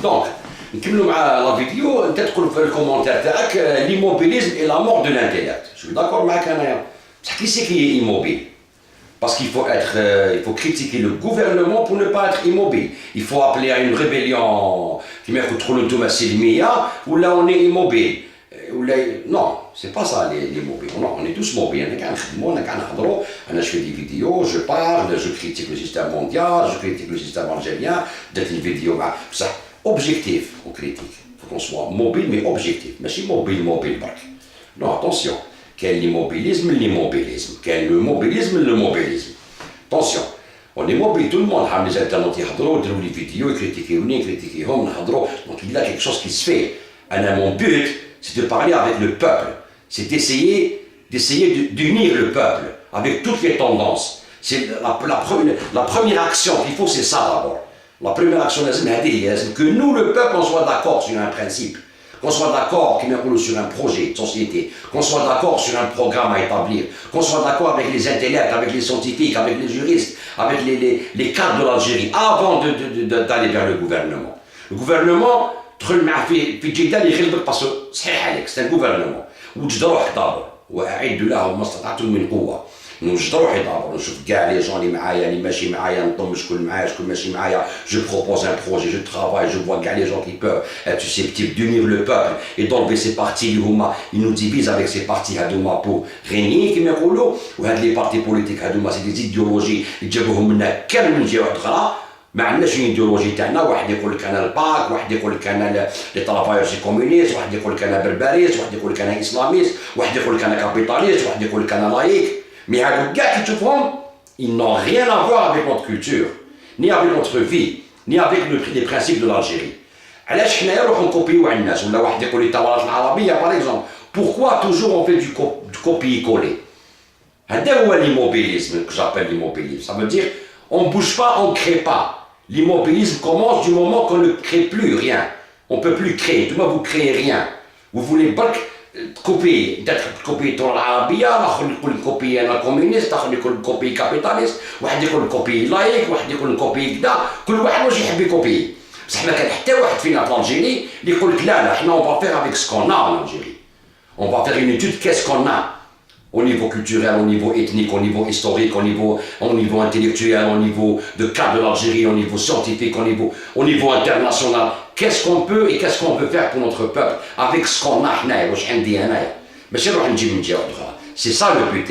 Donc, نكملوا مع لا فيديو. انت تقول في الكومونتير تاعك l'immobilisme et la mort de l'intellect. Je suis d'accord معك انايا. بصح qui c'est qui est immobile? Parce qu'il faut critiquer le gouvernement pour ne pas être immobile. Il faut appeler à une rébellion qui met contre le Silmiya, où là on est immobile. Non, c'est pas ça l'immobile. Non, on est tous mobiles. Je fais des vidéos, je parle, je critique le système mondial, je critique le système algérien, d'être une vidéo. Ça, objectif, on critique. Il faut qu'on soit mobile, mais objectif. Mais si mobile, barque. Non, attention. Quel l'immobilisme. Quel le mobilisme. Attention, on est mobile, tout le monde. Les internautes, ils regardent les vidéos, ils critiquent, donc il y a quelque chose qui se fait. Mon but, c'est de parler avec le peuple. C'est d'essayer d'unir le peuple avec toutes les tendances. C'est la première action qu'il faut, c'est ça d'abord. La première action, c'est que nous, le peuple, on soit d'accord sur un principe. Qu'on soit d'accord sur un projet de société, qu'on soit d'accord sur un programme à établir, qu'on soit d'accord avec les intellects, avec les scientifiques, avec les juristes, avec les cadres de l'Algérie, avant d'aller vers le gouvernement. Le gouvernement, parce que c'est un gouvernement. نوجد روحي دابا نشوف كاع لي جون اللي معايا اللي ماشي معايا نضم شكون معايا شكون ماشي معايا جو بروبوز ان بروجي جو ترافاي جو فوا كاع لي جون qui peuvent être susceptibles d'unir le peuple et d'enlever ces partis اللي هما ils nous divisent avec ces partis هادوما pour régner كما يقولوا وهاد لي بارتي بوليتيك هادوما سي دي ايديولوجي يجيبوهم منا كامل من جهه اخرى ما عندناش الايديولوجي تاعنا واحد يقول لك انا الباك واحد يقول لك انا لي طرافايور سي كومونيست واحد يقول لك انا بربريست واحد يقول لك انا اسلاميست واحد يقول لك انا كابيتاليست واحد يقول لك انا لايك. Mais à nos gars qui te font, ils n'ont rien à voir avec notre culture, ni avec notre vie, ni avec les principes de l'Algérie. Alors, on copie par exemple. Pourquoi toujours on fait du copier-coller? C'est l'immobilisme que j'appelle l'immobilisme. Ça veut dire, on ne bouge pas, on ne crée pas. L'immobilisme commence du moment qu'on ne crée plus rien. On ne peut plus créer. Tout le monde, vous ne créez rien. Vous voulez pas كوبي كوبي الدول العربيه، الاخر يقول كوبي انا كومونيست، الاخر يقول كوبي كابيتاليست، واحد يقول كوبي لايك، واحد يقول كوبي كذا، كل واحد واش يحب يكوبي. بصح ما كان حتى واحد فينا في الجيري اللي يقول لك لا حنا on va faire avec ce qu'on a en Algérie. On va faire une étude qu'est-ce qu'on a au niveau culturel, au niveau ethnique, au niveau historique, au niveau intellectuel, au niveau de cadre de l'Algérie, au niveau scientifique, au niveau international. Qu'est-ce qu'on peut et qu'est-ce qu'on peut faire pour notre peuple avec ce qu'on a. C'est ça le but.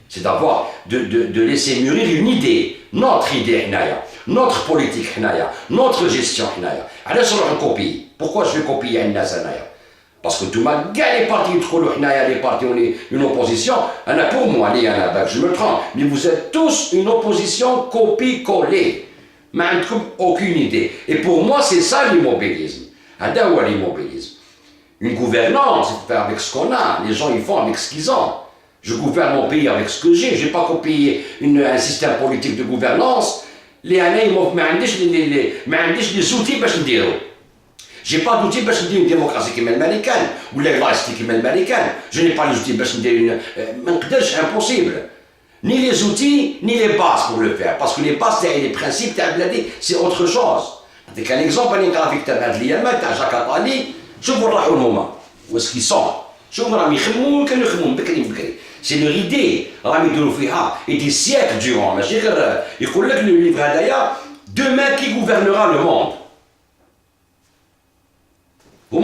C'est d'avoir, de laisser mûrir une idée, notre idée, notre politique, notre gestion. Alors on copie. Pourquoi je vais copier parce que tout le monde, les partis, les partis, on est une opposition. Pour moi, je me trompe, mais vous êtes tous une opposition copie-collée. Mais aucune idée. Et pour moi, c'est ça l'immobilisme. L'immobilisme. Une gouvernance, il faut faire avec ce qu'on a. Les gens, ils font avec ce qu'ils ont. Je gouverne mon pays avec ce que j'ai. Je n'ai pas copié un système politique de gouvernance. Les années, les outils pour le dire. Je n'ai pas d'outils pour dire une démocratie qui est américaine ou la laïcité qui est américaine. Je n'ai pas les outils pour dire une. C'est impossible. Ni les outils, ni les bases pour le faire. Parce que les bases et les principes, c'est autre chose. Avec un exemple, avec Jacques Attali, je vous raconte où est-ce qu'ils sont. Je vous raconte c'est leur idée. Et des siècles durant. Il faut que le livre d'ailleurs, demain qui gouvernera le monde. Qui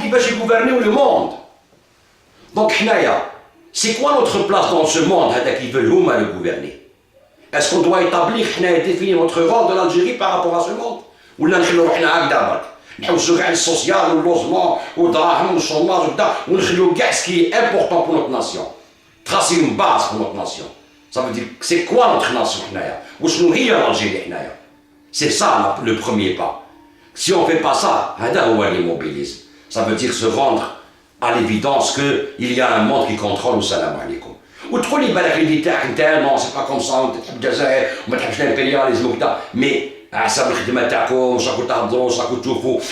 va gouverner le monde. Donc, c'est quoi notre place dans ce monde qui veut le gouverner? Est-ce qu'on doit établir, définir notre rôle de l'Algérie par rapport à ce monde? Ou là, nous le social, le logement, le chômage, ce qui est important pour notre nation. Tracer une base pour notre nation. Ça veut dire, c'est quoi notre nation? C'est ça le premier pas. Si on ne fait pas ça, l'immobilisme. Ça veut dire se rendre à l'évidence qu'il y a un monde qui contrôle au salam alaikum. Ou trop les balades non, c'est pas comme ça, on ne pas l'impérialisme, mais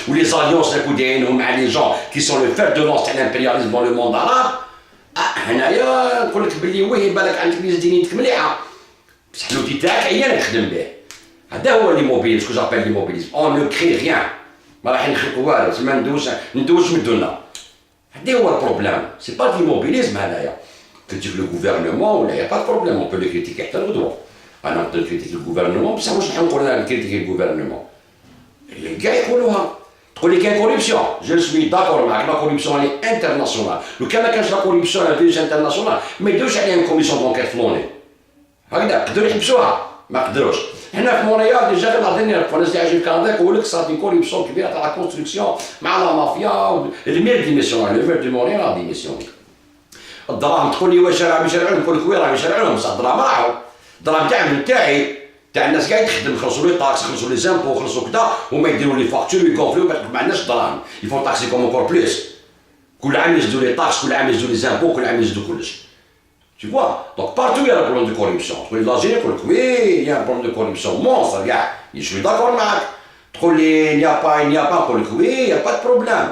ou les alliances les gens qui sont le fer de lance de l'impérialisme dans le monde arabe, نقول لك بلي وي بالك عندك ميزه دينيتك مليحه بصح الوتي تاعك عيان تخدم به هذا هو l'immobilisme, ce que j'appelle l'immobilisme. On ne crée rien. ما راح نخلقوا والو، تسمى ندوش من دونا. هذا هو البروبليم. سي با l'immobilisme هذايا. كريتيك لو غوفرنمون ولا يا با بروبليم، اون بو لو كريتيكي حتى الغدوه. انا نقدر نكريتيكي الغوفرنمون بصح واش راح نقول انا نكريتيكي الغوفرنمون؟ اللي كاع يقولوها. تقول لي كاين كوريبسيون، جو سوي داكور معاك، لا كوريبسيون هي انترناسيونال، لو كان ما كانش لا كوريبسيون لا فيش انترناسيونال ما يديروش عليها كوميسيون بونكير في لوني. هكذا قدروا يحبسوها، ما قدروش. هنا في مونريال ديجا غير لا دينيير فوا الناس اللي عايشين في كندا يقول لك صار دي كوريبسيون كبيره تاع لا كونستركسيون مع لا مافيا، المير ديميسيون، لو مير دي مونريال ديميسيون. الدراهم تقول لي واش راهم يشرعون، نقول لك وين راهم يشرعون، بصح الدراهم راحوا. الدراهم تاعي تاع الناس قاعد تخدم، خلصوا لي طاكس، خلصوا لي زامبو، خلصوا كذا، هما يديروا لي فاكتور ويكونفليو، ما عندناش دراهم، يفون تاكسي كوم اونكور بليس. كل عام يزيدوا لي طاكس، كل عام يزيدوا لي زامبو، كل عام يزيدوا كلش. Tu vois, donc partout il y a un problème de corruption. تقول لي l'Algérie يقول لك oui, il y a un problème de corruption monstre كاع. Je suis d'accord معاك. تقول لي il n'y a pas نقول لك oui, il y a pas de problème.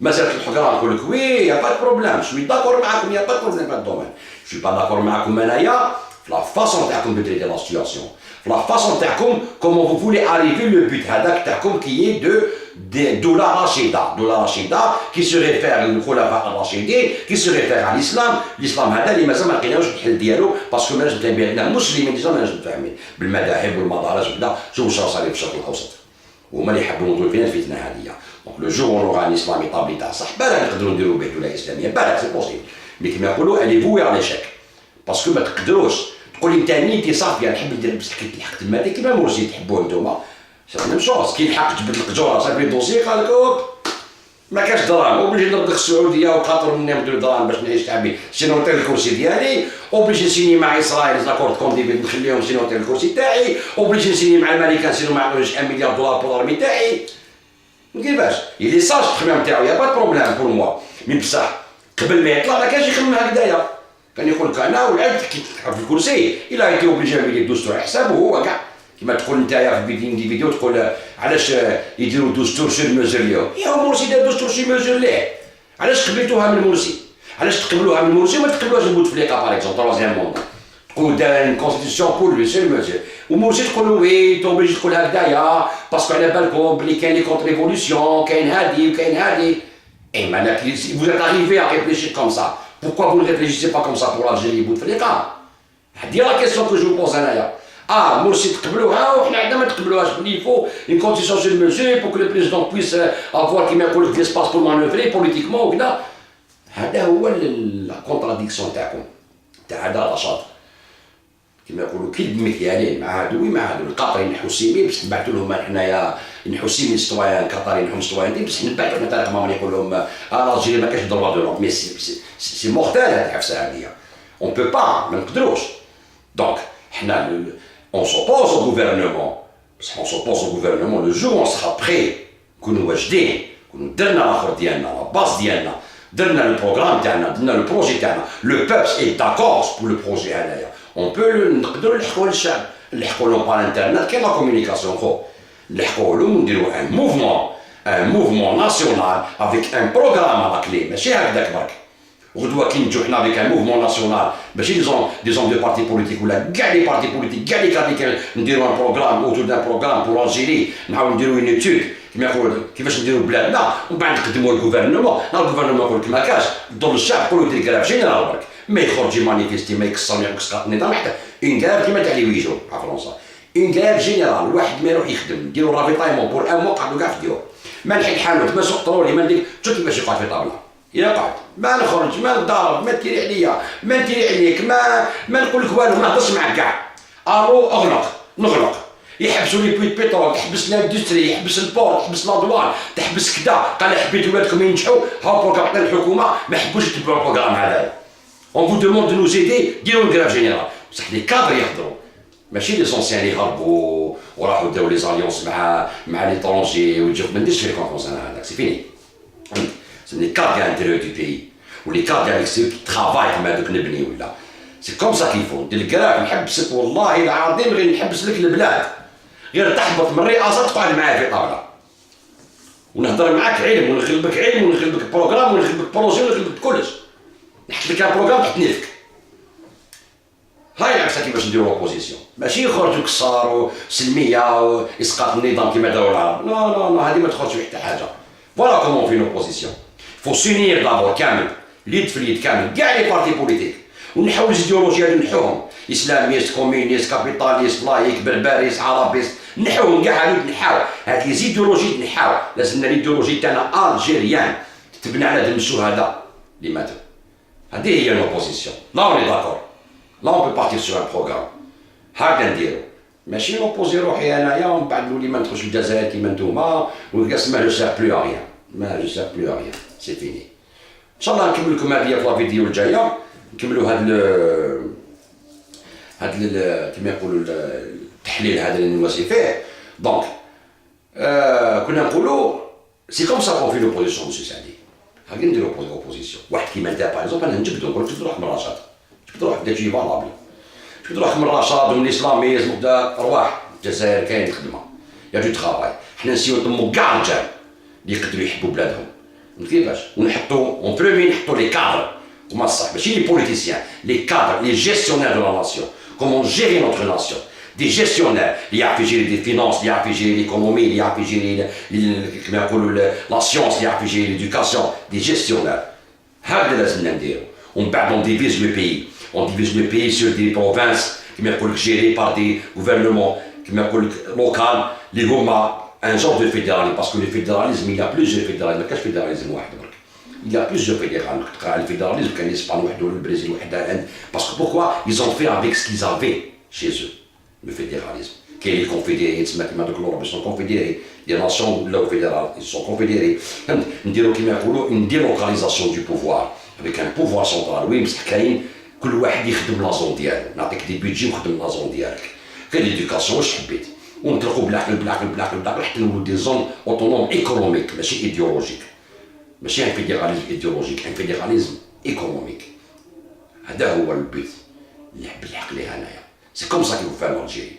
مسألة الحكران نقول لك oui, il y a pas de problème. Je suis d'accord معاكم, il y a pas de problème dans ce domaine. Je suis pas d'accord معاكم انايا في la façon تاعكم de traiter la situation. في la façon تاعكم comment vous voulez arriver le but هذاك تاعكم qui est de la Rachida, qui se réfère للخلفاء الراشدين, qui se réfère à l'islam. الاسلام هذا اللي مازال ما لقيناوش الحل ديالو باسكو مازال تابعين المسلمين ديجا مازال متفاهمين بالمذاهب والمدارس وكذا. شوفوا واش راه صاير في الشرق الاوسط، وهما اللي يحبوا يوضوا فينا الفتنه هذه. دونك لو جور اون اورا ان اسلامي طابلي تاع صح، بالك نقدروا نديروا به دوله اسلاميه، بالك سي بوسيبل، مي كيما يقولوا الي فوي على ليشيك باسكو ما تقدروش تقول لي انت نيتي صافيه نحب ندير بصح كي تلحق تما كيما مرسي تحبوه نتوما سي ميم شونس. كي لحق جبد القجوره صافي دوسي قال لك اوب ما كاش دراهم، اوبليجي نرد السعوديه وقاطر مني ندير دراهم باش نعيش تعبي، سي نوطي الكرسي ديالي، اوبليجي نسيني مع اسرائيل زاكورد كونديفيد نخليهم سي نوطي الكرسي تاعي، اوبليجي نسيني مع الامريكان سينو ما يعطونيش 1 مليار دولار بور لارمي تاعي. كيفاش؟ يلي ساج التخمام تاعو يا با بروبليم بور موا، مي بصح قبل ما يطلع ما كانش يخمم هكذايا، كان يقول لك انا ولعبت كي تلحق في الكرسي الى ايتي اوبليجي يدير دستور على حسابه هو كاع. كما تقول نتايا في فيديو تقول علاش يديروا دستور سور ميزور ليهم، يا مرسي دار دستور سور ميزور ليه، علاش قبلتوها من مرسي؟ علاش تقبلوها من مرسي وما تقبلوهاش من بوتفليقه باغ اكزومبل تروازيام موند؟ تقول دار ان كونستيتيسيون بور لو سور ميزور، ومرسي تقول له وي توبليجي تقول هكذايا باسكو على بالكم بلي كاين لي كونتر ريفوليسيون، كاين هادي وكاين هادي. اي مالك vous êtes arrivé à réfléchir comme ça, pourquoi vous ne réfléchissez pas comme ça pour l'Algérie بوتفليقه؟ هادي لا كيسيون كو جو بوز انايا. مرسي تقبلوها وحنا عندنا ما تقبلوهاش، بلي فو اون كونستيتيسيون سور ميزور بور كو لو بريزيدون بويس افوار كيما يقول لك ليسباس بور مانوفري بوليتيكمون وكذا. هذا هو لا كونتراديكسيون تاعكم تاع هذا النشاط. كيما يقولوا كي المكيالين مع هادو مع هادو القطريين الحسيمين باش نبعثوا لهم حنايا الحسيمين ستويان قطريين نحن ستويان بصح نبعثوا حنا طريق ما نقول لهم الجيري ما كاينش دروا دو لوم، مي سي مورتال هاد الحبسه هذه، اون بو با ما نقدروش. دونك حنا on s'oppose au gouvernement, parce qu'on s'oppose au gouvernement le jour où on sera prêt, كونوا واجدين، كونوا درنا الاخر ديالنا، لا باس ديالنا، درنا لو بروغرام تاعنا، درنا لو بروجي تاعنا، لو بوبل اي داكور بور لو بروجي هذايا، اون بو نقدروا نلحقوا للشعب، نلحقوا لهم بار انترنت كاين لا كومونيكاسيون خو، نلحقوا لهم ونديروا ان موفمون ناسيونال افيك ان بروغرام على كلي، ماشي هكذاك برك. غدوه كي نجيو حنا افيك ان موفمون ناسيونال ماشي دي زون دو بارتي بوليتيك ولا كاع لي بارتي بوليتيك كاع لي كاديك نديرو ان بروغرام اوتور دان بروغرام بور الجيري، نحاولو نديرو اون ايتود كيما يقول كيفاش نديرو بلادنا ومن بعد نقدموه للغوفرنمون، الغوفرنمون يقول لك ما كاش ضل الشعب كله يدير كراف جينيرال برك، ما يخرج يمانيفيستي ما يكسر ما يكسر النظام حتى اون كراف كيما تاع لي ويجو على فرنسا، اون كراف جينيرال الواحد ما يروح يخدم نديرو رافيتايمون بور ان مو قعدو كاع في ديور، ما نحل الحانوت ما سوق طرولي ما ندير شوف كيفاش يقعد في طابله. إلا قعد ما نخرج ما نضارب ما تيري عليا ما نتيري عليك ما نقول لك والو ما نهضرش معاك كاع، الو نغلق يحبسوا لي بويت بيترول، تحبس لاندستري، يحبس البورت، تحبس لادوان، تحبس كذا، قال حبيت ولادكم ينجحوا ها بروغرام تاع الحكومه ما حبوش يتبعوا البروغرام هذا. اون فو دوموند دو نو زيدي ديروا الكراف جينيرال، بصح لي كادر يحضروا ماشي لي زونسيان اللي هربوا وراحوا داو لي زاليونس مع لي طرونجي ويجيو ما نديرش في كونفونس انا هذاك سي فيني. C'est les cadres à l'intérieur du pays, ou les cadres avec ceux qui travaillent comme هذوك نبني ولا. C'est comme ça qu'il faut. ندير الكراف نحبسك والله العظيم غير نحبس لك البلاد. غير تحبط من الرئاسة تقعد معايا في طاولة. ونهضر معاك علم ونغلبك علم ونغلبك بروغرام ونغلبك بروجي ونغلبك كلش. نحط لك بروغرام تحت نيفك. هاي العكسه كيفاش نديروا لوبوزيسيون، ماشي يخرجوا كسار وسلميه واسقاط النظام كما داروا العرب، لا لا لا، هذه ما تخرجش في حتى حاجه. فوالا كومون في لوبوزيسيون، فو سونير دابور كامل، اليد في اليد كامل، كاع لي بارتي بوليتيك، ونحاول الايديولوجيا هذو نحوهم، اسلاميست، كوميونيست، كابيتاليست، لايك، بربريست، عربيست، نحوهم كاع هذو نحاو، هاد لي زيديولوجي نحاو، لازمنا ليديولوجي تاعنا الجيريان تبنى على دم الشهداء اللي ماتوا. هذه هي لوبوزيسيون، لا اوني داكور، لا اون بو بارتير سور ان بروغرام، هكذا نديرو، ماشي نوبوزي روحي انايا ومن بعد نولي ما ندخلش الجزائر كيما نتوما ونقسم ما جو سير بلو ا ريان، ما جو سير بلو ا ريان، سي فيني. ان شاء الله نكمل لكم هذه في لا فيديو الجايه، نكملوا كما يقولوا التحليل هذا اللي نواسي فيه. دونك كنا نقولوا سي كوم سا كون في لوبوزيسيون مسيو سعدي، هاكي نديرو اوبوزيسيون. واحد كيما انت باغ اكزومبل انا نجبدو نقول لك جبد روحك من الرشاد، جبد روحك بدا تجي فالابل، جبد روحك من الرشاد ومن الاسلاميزم وبدا ارواح الجزائر كاين خدمه يا دو ترافاي. حنا نسيو نضمو كاع الرجال اللي يقدروا يحبوا بلادهم، كيفاش ونحطوا اون برومي نحطوا لي كادر هما الصح، ماشي لي بوليتيسيان، لي كادر لي جيستيونير دو لا ناسيون، كومون جيري نوتر ناسيون، دي جيستيونير اللي يعرف يجيري دي فينانس، اللي يعرف يجيري ليكونومي، اللي يعرف يجيري كما يقولوا لا سيونس، اللي يعرف يجيري ليدوكاسيون، دي جيستيونير. هكذا لازمنا نديرو. ومن بعد اون ديفيز لو بيي، اون ديفيز لو بيي سور دي بروفانس كما يقول لك جيري بار دي غوفرنمون كما يقول لك لوكال اللي هما ان جور دو فيدراليزم، باسكو لو فيدراليزم il y a plusieurs فيدراليزم، ما كاش فيدراليزم واحد برك، il y a plusieurs فيدراليزم. تقرا على الفيدراليزم كان الاسبان وحده والبرازيل وحده الهند، باسكو بوركوا ils ont fait avec ce qu'ils avaient chez eux le fédéralisme. كاين لي كونفيديري تسمى كيما دوك الاوروبيين سون كونفيديري، لي ناسيون ولاو فيدرال سون كونفيديري. فهمت؟ نديرو كيما يقولوا اون ديلوكاليزاسيون دو بوفوار افيك ان بوفوار سونترال، وين بصح كاين كل واحد يخدم لا زون ديالو، نعطيك دي بيدجي وخدم لا زون ديالك. كاين ليدوكاسيون واش حبيت، ونطلقوا بالعقل بالعقل بالعقل بالعقل حتى نولوا دي زون اوتونوم ايكونوميك، ماشي ايديولوجيك، ماشي ان فيدراليزم ايديولوجيك، ان فيدراليزم ايكونوميك. هذا هو البيت اللي حب الحق ليه هنايا. سي كوم سا كيفو فار لالجيري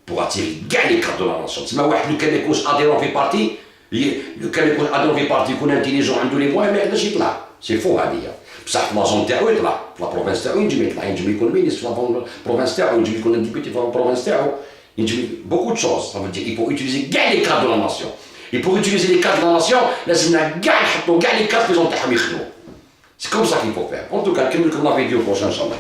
بوغ اتيري كاع لي كاد دو لا ناسيون. تسمى واحد لو كان يكونش اديرون في بارتي، لو كان يكون اديرون في بارتي يكون انتيليجون عنده لي موان ما يقدرش يطلع، سي فو هذه. بصح في لا زون تاعو يطلع، في لا بروفانس تاعو ينجم يطلع، ينجم يكون مينيستر في لا بروفانس تاعو، ينجم يكون ديبيتي في لا بروفانس تاعو، ينجم بوكو دو شوز. Ça veut dire il faut utiliser كاع لي كاد دو لا ناسيون. Et pour utiliser les cadres de la nation, لازمنا كاع نحطوا كاع لي كاد في زون تاعهم يخدموا. سي كوم سا كيل فو فير. En tout cas نكمل لكم لا فيديو بروشان ان شاء الله.